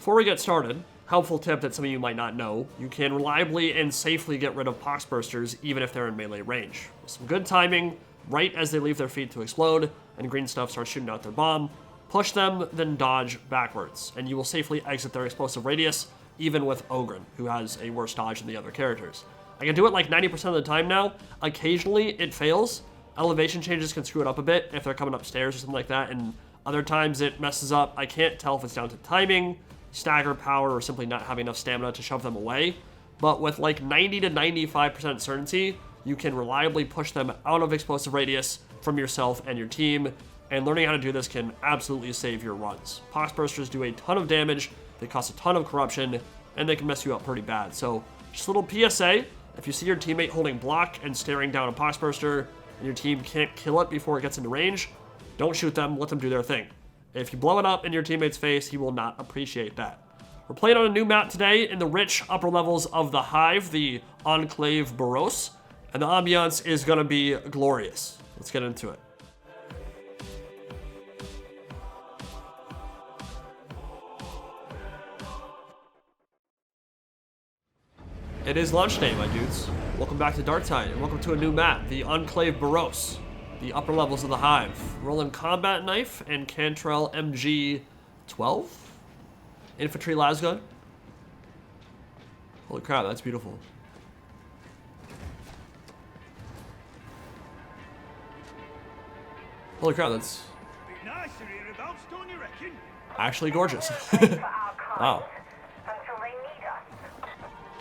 Before we get started, helpful tip that some of you might not know, you can reliably and safely get rid of Poxbursters even if they're in melee range. With some good timing, right as they leave their feet to explode, and green stuff starts shooting out their bomb, push them, then dodge backwards, and you will safely exit their explosive radius, even with Ogren, who has a worse dodge than the other characters. I can do it like 90% of the time now. Occasionally it fails. Elevation changes can screw it up a bit if they're coming upstairs or something like that, and other times it messes up. I can't tell if it's down to timing, stagger power, or simply not having enough stamina to shove them away. But with like 90 to 95% certainty, you can reliably push them out of explosive radius from yourself and your team, and learning how to do this can absolutely save your runs. Poxbursters do a ton of damage, they cost a ton of corruption, and they can mess you up pretty bad. So just a little PSA, if you see your teammate holding block and staring down a Poxburster, and your team can't kill it before it gets into range, don't shoot them, let them do their thing. If you blow it up in your teammate's face, he will not appreciate that. We're playing on a new map today in the rich upper levels of the Hive, the Enclavum Baross, and the ambiance is going to be glorious. Let's get into it. It is launch day, my dudes. Welcome back to Darktide, and welcome to a new map, the Enclavum Baross, the upper levels of the Hive. Rolling Combat Knife and Kantrael MG-12? Infantry Lasgun. Holy crap, that's beautiful. Holy crap, that's actually gorgeous. Wow.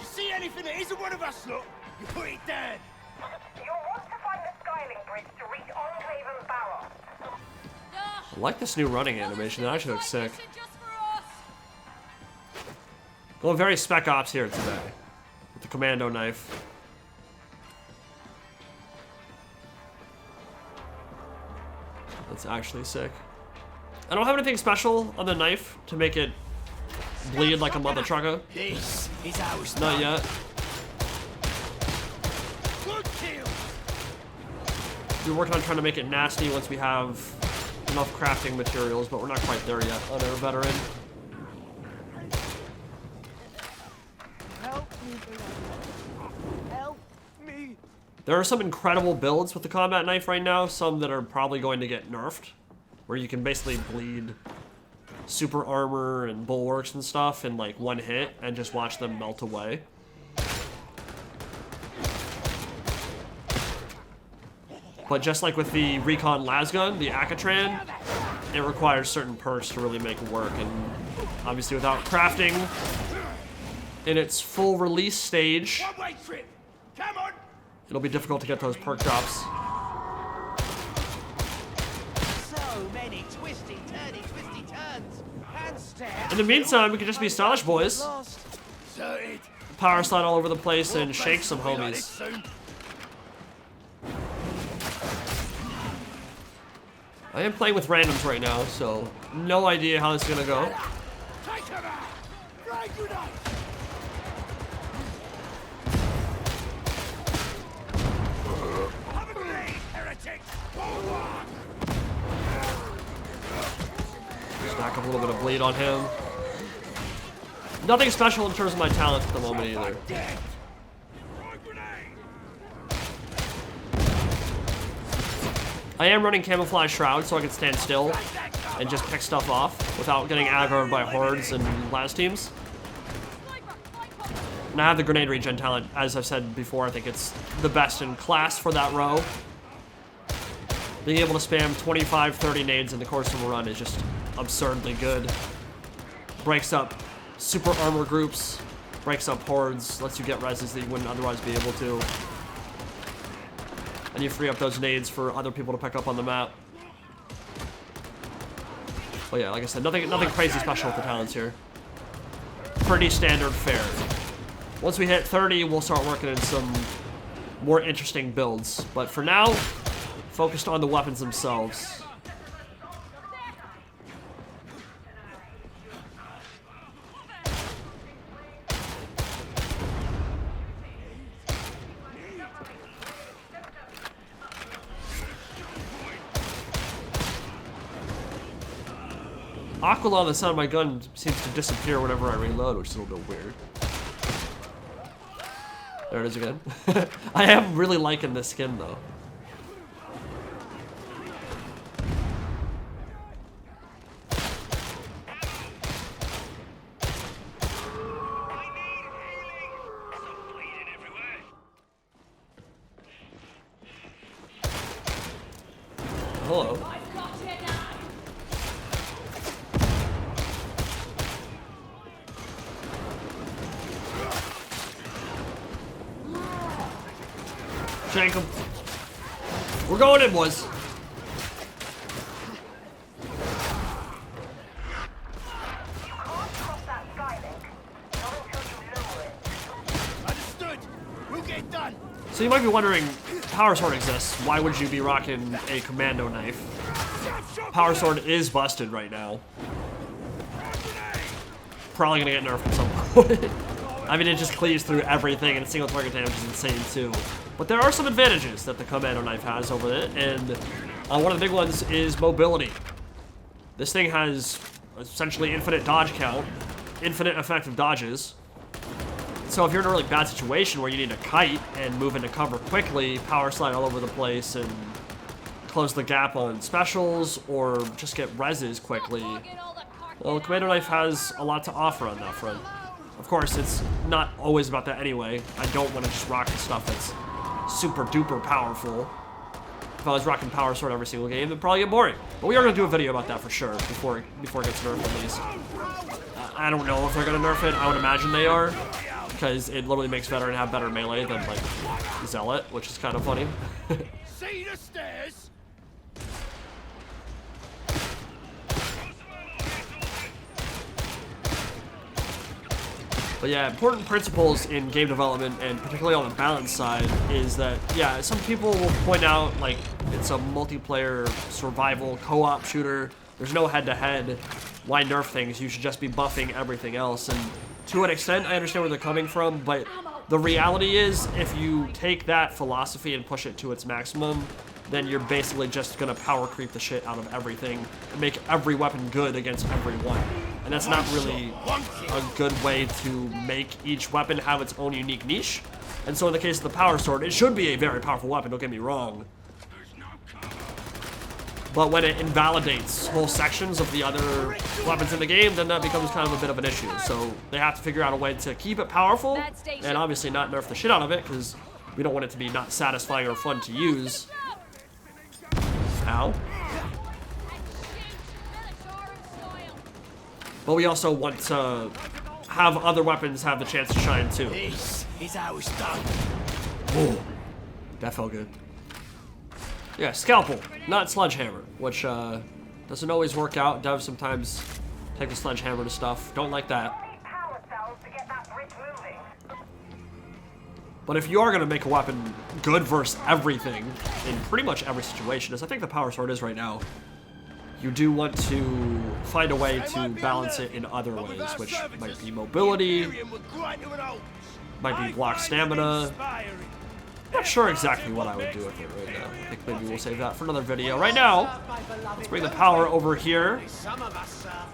See anything that isn't one of us, look, you put it down. You'll want to find the Skyling Bridge to reach Enclavum Baross. I like this new running animation, that actually looks sick. Going very Spec Ops here today, with the Commando knife. That's actually sick. I don't have anything special on the knife to make it bleed like a mother trucker. This is how it's Not yet. Good kill. We're working on trying to make it nasty once we have enough crafting materials, but we're not quite there yet on our veteran. Help me, help me. There are some incredible builds with the combat knife right now, some that are probably going to get nerfed, where you can basically bleed super armor and bulwarks and stuff in like one hit and just watch them melt away. But just like with the Recon Lasgun, the Akatran, it requires certain perks to really make it work, and obviously without crafting in its full release stage, One-way trip. Come on. it'll be difficult to get those perk drops. So many twisty turns. Handstand. In the meantime, we can just be stylish boys. Lost. Certed. Power slide all over the place and shake some homies. I am playing with randoms right now, so no idea how this is gonna go. Take him out. Right, good night. Have a grenade, heretic. Forward. Stack up a little bit of bleed on him. Nothing special in terms of my talent at the moment either. Dead. Right, grenade. I am running Camouflage Shroud so I can stand still and just pick stuff off without getting aggroed by hordes and last teams. And I have the grenade regen talent, as I've said before. I think it's the best in class for that row. Being able to spam 25, 30 nades in the course of a run is just absurdly good. Breaks up super armor groups, breaks up hordes, lets you get reses that you wouldn't otherwise be able to. And you free up those nades for other people to pick up on the map. But yeah, like I said, nothing crazy special with the talents here. Pretty standard fare. Once we hit 30, we'll start working in some more interesting builds. But for now, focused on the weapons themselves. Aquila on the side of my gun seems to disappear whenever I reload, which is a little bit weird. There it is again. I am really liking this skin though. Hello. Shank him. We're going in, boys. Understood. We'll get it done. So you might be wondering, Power Sword exists. Why would you be rocking a commando knife? Power Sword is busted right now. Probably gonna get nerfed at some point. I mean, it just cleaves through everything, and single target damage is insane too. But there are some advantages that the commando knife has over it, and one of the big ones is mobility. This thing has essentially infinite dodge count, infinite effective dodges. So if you're in a really bad situation where you need to kite and move into cover quickly, power slide all over the place, and close the gap on specials, or just get reses quickly, well, the commando knife has a lot to offer on that front. Of course, it's not always about that anyway. I don't want to just rock the stuff that's super duper powerful. If I was rocking Power Sword every single game, it'd probably get boring. But we are going to do a video about that for sure, before it gets nerfed at least. I don't know if they're going to nerf it. I would imagine they are, because it literally makes Veteran have better melee than, like, Zealot, which is kind of funny. See the stairs? But yeah, important principles in game development, and particularly on the balance side, is that, yeah, some people will point out, like, it's a multiplayer survival co-op shooter, there's no head-to-head, why nerf things, you should just be buffing everything else, and to an extent, I understand where they're coming from, but the reality is, if you take that philosophy and push it to its maximum, then you're basically just gonna power creep the shit out of everything and make every weapon good against everyone. And that's not really a good way to make each weapon have its own unique niche. And so in the case of the Power Sword, it should be a very powerful weapon, don't get me wrong. But when it invalidates whole sections of the other weapons in the game, then that becomes kind of a bit of an issue. So they have to figure out a way to keep it powerful, and obviously not nerf the shit out of it, because we don't want it to be not satisfying or fun to use. Ow. But we also want to have other weapons have the chance to shine too. This is how it's done. Ooh, that felt good. Yeah, Scalpel, not Sledgehammer, which doesn't always work out. Devs sometimes take the Sledgehammer to stuff. Don't like that. Power cells to get that bridge moving. But if you are going to make a weapon good versus everything, in pretty much every situation, as I think the Power Sword is right now, you do want to find a way to balance it in other ways, which might be mobility, might be block stamina. Not sure exactly what I would do with it right now. I think maybe we'll save that for another video. Right now, let's bring the power over here.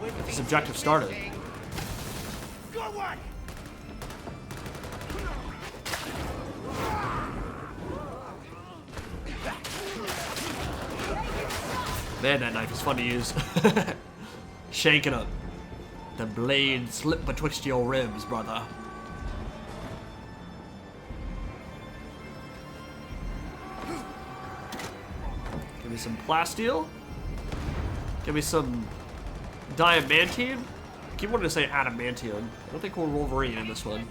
Get this objective started. Man, that knife is fun to use. Shaking up. The blade slip betwixt your ribs, brother. Give me some plasteel. Give me some diamantine. I keep wanting to say adamantium. I don't think we're Wolverine in this one.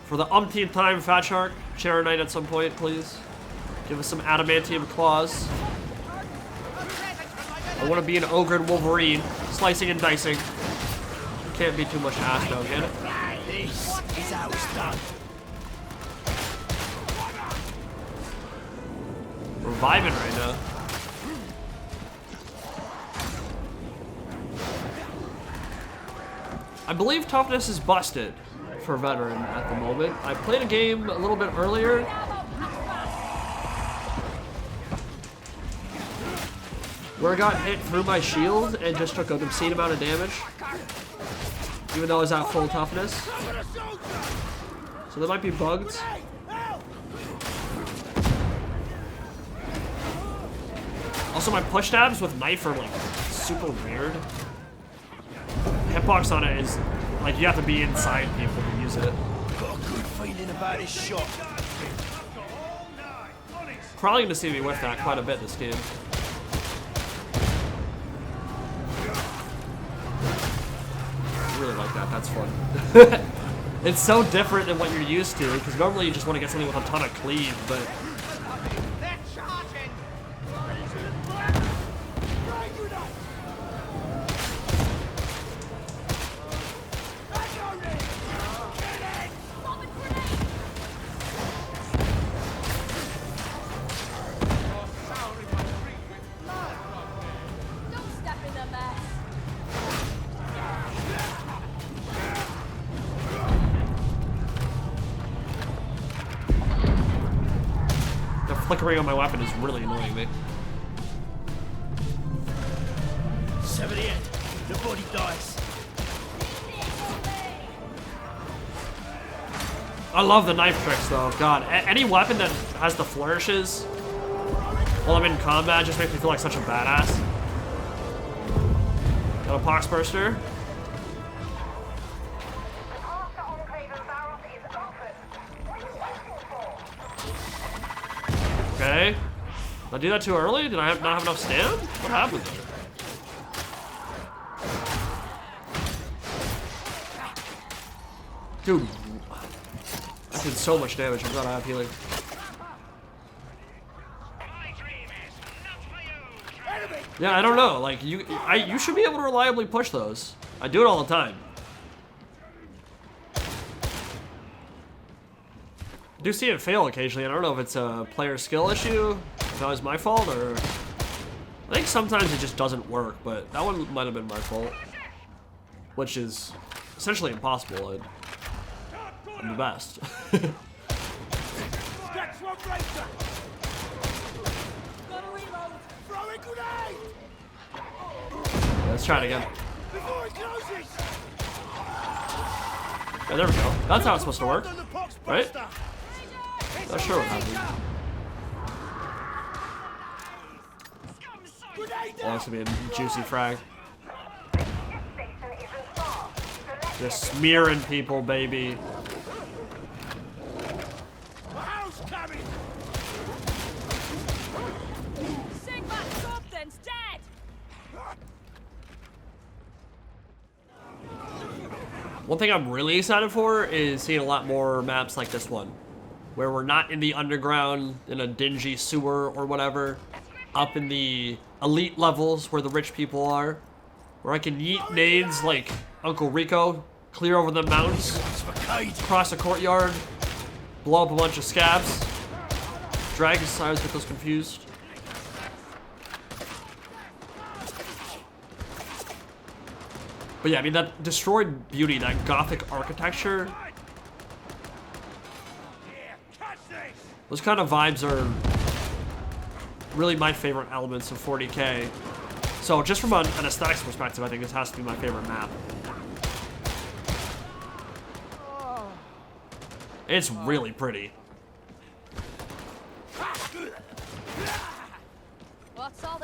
For the umpteenth time, Fat Shark, share a night at some point, please. Give us some adamantium claws. I want to be an ogre and Wolverine, slicing and dicing. Can't be too much ass though, get it? This is how it's done. We're vibing right now. I believe toughness is busted for Veteran at the moment. I played a game a little bit earlier. where I got hit through my shield and just took an obscene amount of damage, even though I was at full toughness. So that might be bugged. Also, my push tabs with knife are like super weird. Hitbox on it is like you have to be inside people to use it. Got a good feeling about this shot. Probably gonna see me whiff that quite a bit this game. I really like that. That's fun. It's so different than what you're used to, because normally you just want to get something with a ton of cleave, but flickering on my weapon is really annoying me. 78. The body dies. I love the knife tricks though. God, any weapon that has the flourishes while I'm in combat just makes me feel like such a badass. Got a Poxburster. The path to Enclavum Baross is open. What are you waiting for? Okay. Did I do that too early? Did I not have enough stand? What happened there? Dude, I did so much damage. I'm glad I have healing. Yeah, I don't know. Like you should be able to reliably push those. I do it all the time. I do see it fail occasionally. I don't know if it's a player skill issue, if that was my fault, or I think sometimes it just doesn't work. But that one might have been my fault, which is essentially impossible. I'm the best. That's one breaker. Gotta reload. Throw a grenade. Let's try it again. Before it closes. Yeah, there we go. That's how it's supposed to work, right? Not sure what happened. Oh, that's gonna be a juicy frag. Just smearing people, baby. One thing I'm really excited for is seeing a lot more maps like this one, where we're not in the underground in a dingy sewer or whatever, up in the elite levels where the rich people are, where I can yeet nades like Uncle Rico, clear over the mountains, cross a courtyard, blow up a bunch of scabs. Dragons, I always get those confused. But yeah, I mean, that destroyed beauty, that gothic architecture, those kind of vibes are really my favorite elements of 40k. So just from an aesthetics perspective, I think this has to be my favorite map. It's really pretty.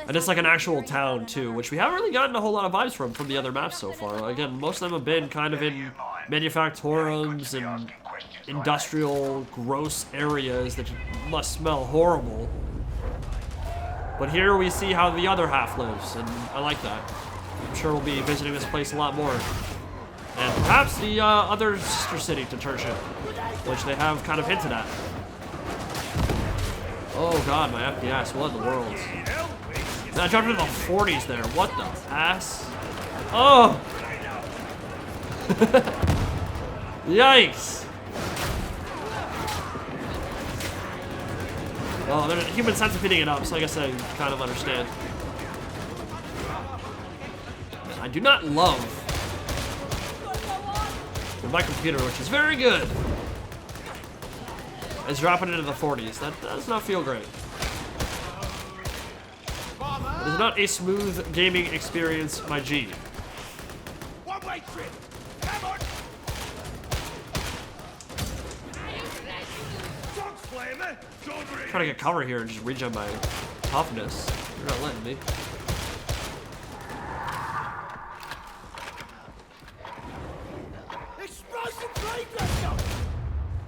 And it's like an actual town too, which we haven't really gotten a whole lot of vibes from the other maps so far. Again, most of them have been kind of in manufactorums and industrial, gross areas that must smell horrible. But here we see how the other half lives, and I like that. I'm sure we'll be visiting this place a lot more. And perhaps the other sister city to Tertia, which they have kind of hinted at. Oh god, my FPS, what in the world? Man, I dropped into the 40s there, what the ass? Oh! Yikes! Well, they're human centipeding it up, so I guess I kind of understand. I do not love my computer, which is very good. It's dropping into the 40s. That does not feel great. It is not a smooth gaming experience, my G. One-way trip. Come on. Dogs flamer. Trying to get cover here and just regen my toughness. You're not letting me. Explosive blade.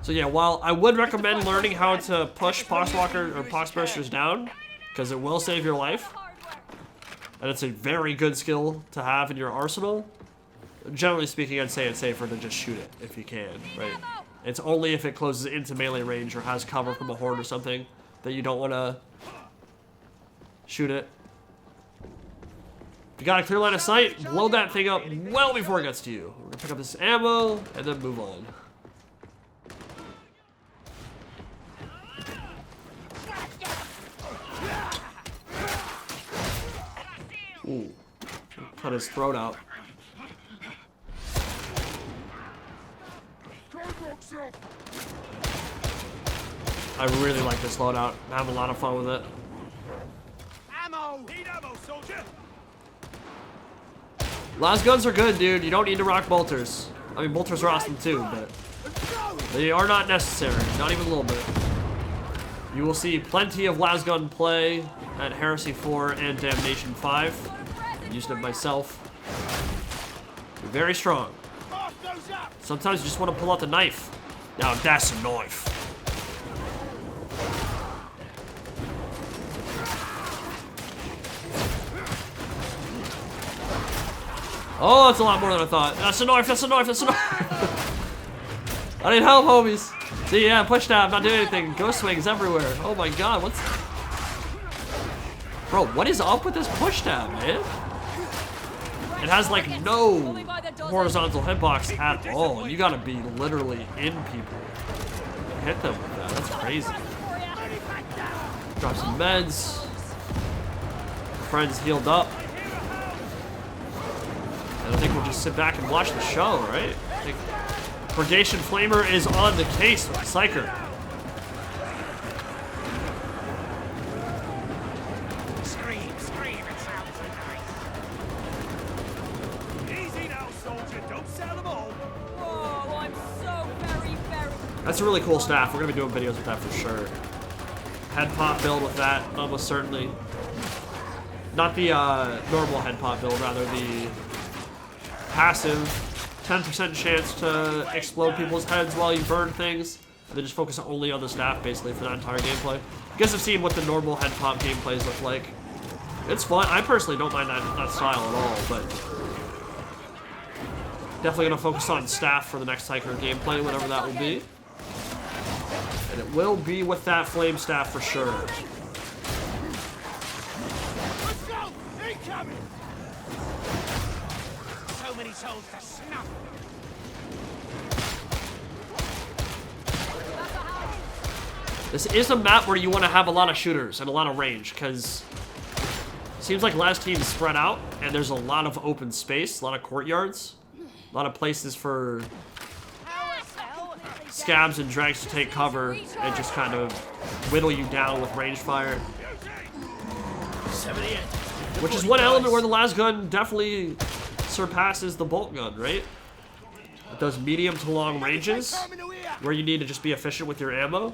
So yeah, while I would recommend learning how to push Poxwalker or Poxbursters down, because it will save your life, and it's a very good skill to have in your arsenal, generally speaking, I'd say it's safer to just shoot it if you can, right? It's only if it closes into melee range or has cover from a horde or something that you don't want to shoot it. If you got a clear line of sight, blow that thing up well before it gets to you. We're gonna pick up this ammo and then move on. Ooh, cut his throat out. I really like this loadout. I have a lot of fun with it. Ammo. Need ammo, soldier. Lasguns are good, dude. You don't need to rock bolters. I mean, bolters are awesome too, but they are not necessary. Not even a little bit. You will see plenty of Lasgun play at Heresy 4 and Damnation 5. I used it myself. They're very strong. Sometimes you just want to pull out the knife. Now that's a knife. Oh, that's a lot more than I thought. That's a knife, that's a knife, that's a knife. I need help, homies. See, yeah, push tab, not doing anything. Ghost swings everywhere. Oh my god, what's... Bro, what is up with this push tab, man? It has like no horizontal hitbox at all. You gotta be literally in people to hit them with that. That's crazy. Drop some meds. Friends healed up. And I think we'll just sit back and watch the show, right? I think Purgation Flamer is on the case with the Psyker. Scream, scream, it sounds nice. Easy now, soldier, don't sell them all. Oh, I'm so very, very... That's a really cool staff. We're gonna be doing videos with that for sure. Head pop build with that, almost certainly. Not the normal head pop build, rather the passive 10% chance to explode people's heads while you burn things, and then just focus only on the staff basically for that entire gameplay. You guys have seen what the normal head pop gameplays look like. It's fun. I personally don't mind that style at all, but definitely gonna focus on staff for the next Psyker gameplay, whatever that will be. And it will be with that flame staff for sure. Let's go! Incoming! So many souls to snuff. This is a map where you want to have a lot of shooters and a lot of range, because it seems like last team's spread out, and there's a lot of open space, a lot of courtyards, a lot of places for scabs and drags to take cover and just kind of whittle you down with range fire. 78. Which is one element where the Lasgun definitely surpasses the bolt gun, right? At those medium to long ranges, where you need to just be efficient with your ammo.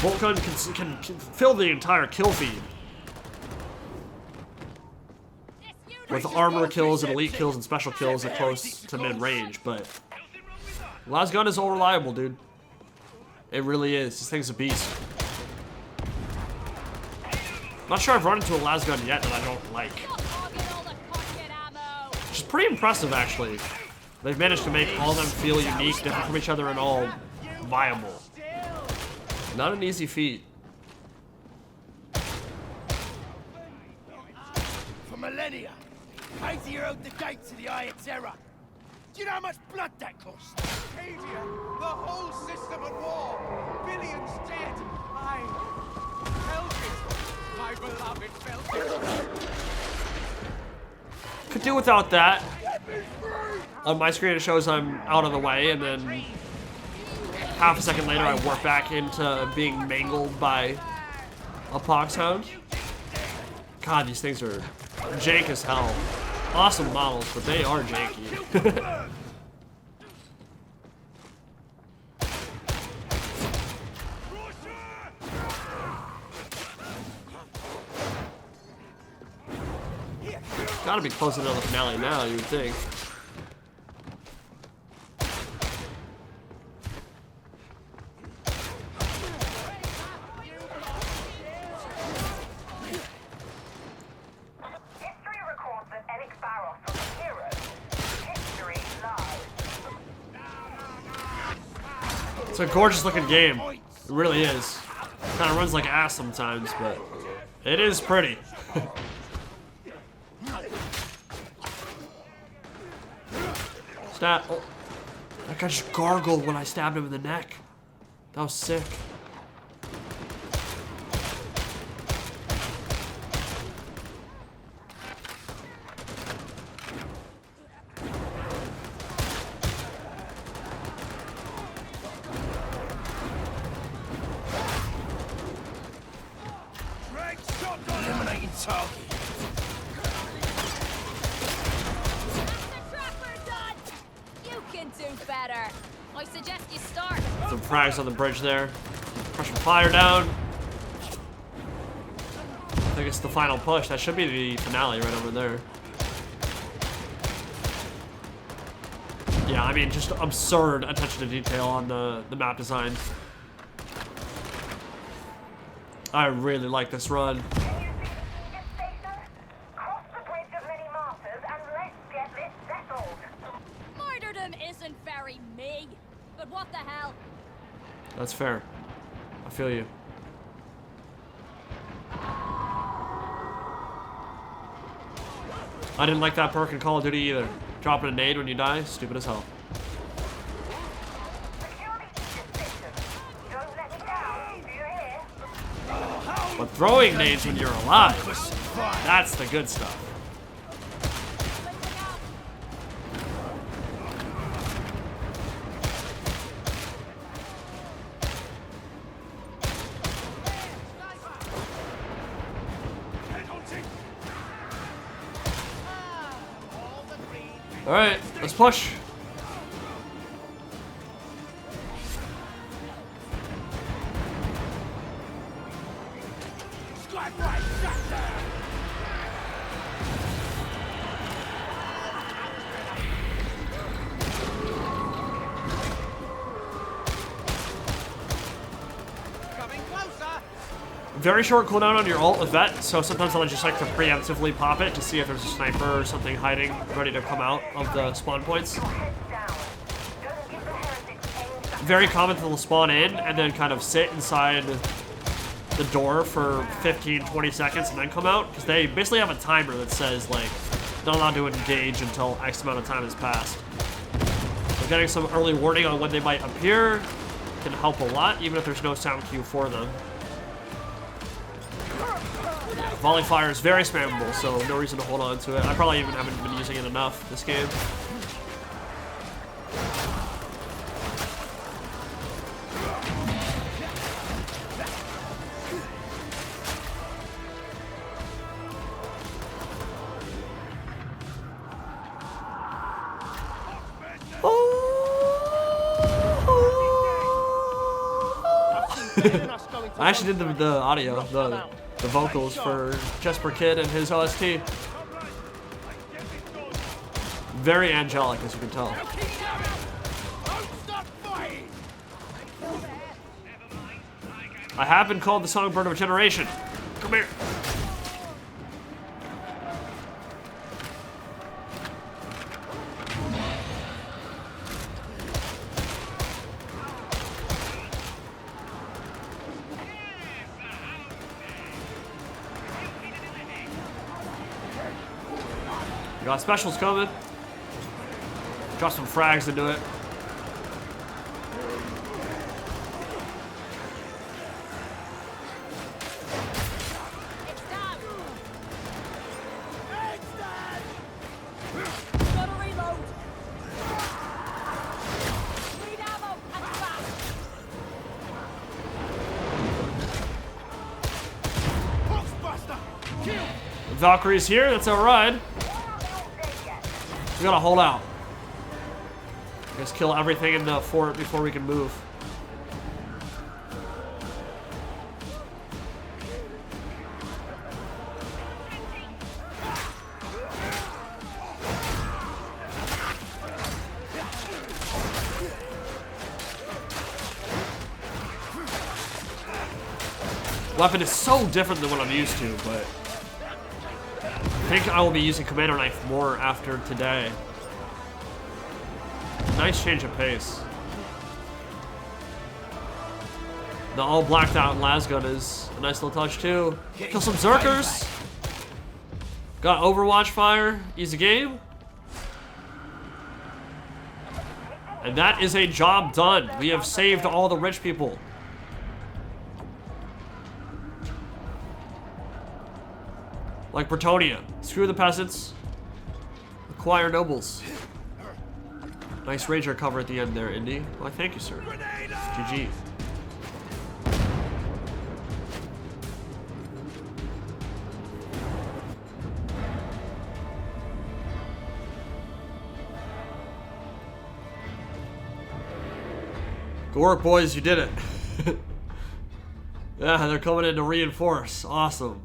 Bolt gun can fill the entire kill feed. With armor kills and elite kills and special kills at close to mid-range, but Lasgun is all reliable, dude. It really is. This thing's a beast. Not sure I've run into a Lasgun yet that I don't like. Which is pretty impressive, actually. They've managed to make all of them feel unique, different from each other, and all viable. Not an easy feat. For millennia, Hazier owed the gates of the Eye of Terror. Do you know how much blood that cost? Asia, the whole system at war. Billions dead. I felt it. My beloved felt it. Could do without that. On my screen it shows I'm out of the way, and then half a second later I warp back into being mangled by a Poxhound. God, these things are jank as hell. Awesome models, but they are janky. Gotta be close enough to the finale now, you would think. History records that Baross was a hero. History lies. It's a gorgeous looking game. It really is. Kind of runs like ass sometimes, but it is pretty. Stab. Oh, that guy just gargled when I stabbed him in the neck. That was sick. Eliminating target. Do better. I suggest you start. Some frags on the bridge there. Pushing fire down. I think it's the final push. That should be the finale right over there. Yeah, I mean, just absurd attention to detail on the map design. I really like this run. Can you see the station? Cross the bridge of many martyrs and let's get this settled. Martyrdom isn't very me. But what the hell? That's fair. I feel you. I didn't like that perk in Call of Duty either. Dropping a nade when you die, stupid as hell. Secure the station. Don't let me down. Do you hear? But throwing nades when you're alive, that's the good stuff. All right, let's push. Coming closer. Very short cooldown on your ult with Vet, so sometimes I'll just like to preemptively pop it to see if there's a sniper or something hiding, ready to come out of the spawn points. Very common to spawn in and then kind of sit inside the door for 15-20 seconds and then come out, because they basically have a timer that says like not allowed to engage until X amount of time has passed. So getting some early warning on when they might appear can help a lot, even if there's no sound cue for them. Volley fire is very spammable, so no reason to hold on to it. I probably even haven't been using it enough this game. I actually did the audio, the vocals for Jesper Kid and his OST. Very angelic, as you can tell. I have been called the songbird of a generation. Come here. Got specials coming. Drop some frags into it. Gotta reload. Need ammo and fast. Valkyrie's here, that's our ride. We gotta hold out. I guess kill everything in the fort before we can move. Weapon is so different than what I'm used to, but I think I will be using Commander Knife more after today. Nice change of pace. The all blacked out Lasgun is a nice little touch too. Kill some Zerkers. Got Overwatch fire. Easy game. And that is a job done. We have saved all the rich people. Like Bretonia. Screw the peasants. Acquire nobles. Nice Ranger cover at the end there, Indy. Why, thank you, sir. GG. Good work, boys. You did it. Yeah, they're coming in to reinforce. Awesome.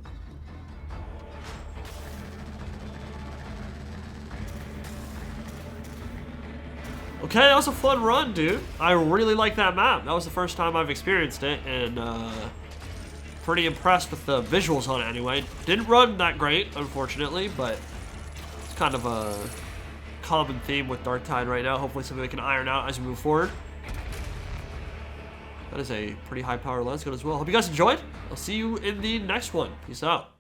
Okay, that was a fun run, dude. I really like that map. That was the first time I've experienced it, and pretty impressed with the visuals on it anyway. Didn't run that great, unfortunately, but it's kind of a common theme with Darktide right now. Hopefully something we can iron out as we move forward. That is a pretty high power Lasgun as well. Hope you guys enjoyed. I'll see you in the next one. Peace out.